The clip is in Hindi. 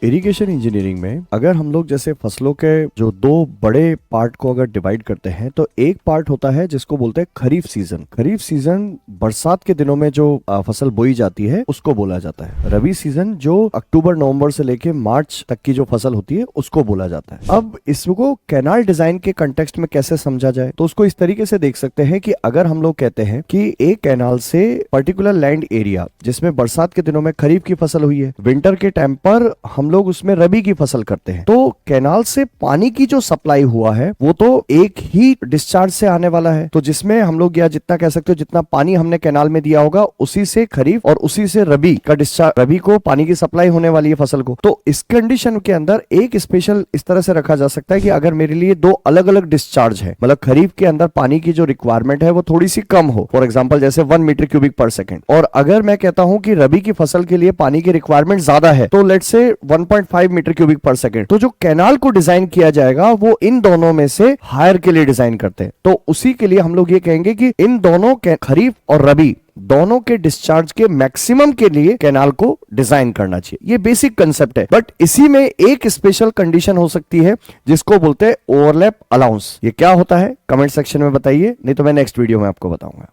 इरिगेशन इंजीनियरिंग में अगर हम लोग जैसे फसलों के जो दो बड़े पार्ट को अगर डिवाइड करते हैं तो एक पार्ट होता है जिसको बोलते हैं खरीफ सीजन। खरीफ सीजन बरसात के दिनों में जो फसल बोई जाती है उसको बोला जाता है। रबी सीजन जो अक्टूबर नवंबर से लेके मार्च तक की जो फसल होती है उसको बोला जाता है। अब इसको कैनाल डिजाइन के कंटेक्स्ट में कैसे समझा जाए तो उसको इस तरीके से देख सकते हैं कि अगर हम लोग कहते हैं कि एक कैनाल से पर्टिकुलर लैंड एरिया जिसमें बरसात के दिनों में खरीफ की फसल हुई है, विंटर के टाइम पर हम लोग उसमें रबी की फसल करते हैं, तो कैनाल से पानी की जो सप्लाई हुआ है वो तो एक ही डिस्चार्ज से आने वाला है। तो जिसमें हम लोग या जितना कह सकते हो जितना पानी हमने कैनाल में दिया होगा उसी से खरीफ और उसी से रबी का डिस्चार्ज, रबी को पानी की सप्लाई होने वाली है फसल को। तो इस कंडीशन के अंदर एक स्पेशल इस तरह से रखा जा सकता है कि अगर मेरे लिए दो अलग अलग डिस्चार्ज है, मतलब खरीफ के अंदर पानी की जो रिक्वायरमेंट है वो थोड़ी सी कम हो, फॉर एग्जाम्पल जैसे 1 मीटर क्यूबिक पर सेकेंड, और अगर मैं कहता हूं कि रबी की फसल के लिए पानी की रिक्वायरमेंट ज्यादा है तो लेट्स से 1.5 मीटर क्यूबिक पर सेकेंड, तो जो कैनाल को डिजाइन किया जाएगा वो इन दोनों में से हायर के लिए डिजाइन करते हैं। तो उसी के लिए हम लोग ये कहेंगे कि इन दोनों खरीफ और रबी दोनों के डिस्चार्ज के मैक्सिमम के लिए कैनाल को डिजाइन करना चाहिए। ये बेसिक कंसेप्ट है, बट इसी में एक स्पेशल कंडीशन हो सकती है जिसको बोलते हैं ओवरलैप अलाउंस। ये क्या होता है कमेंट सेक्शन में बताइए, नहीं तो मैं नेक्स्ट वीडियो में आपको बताऊंगा।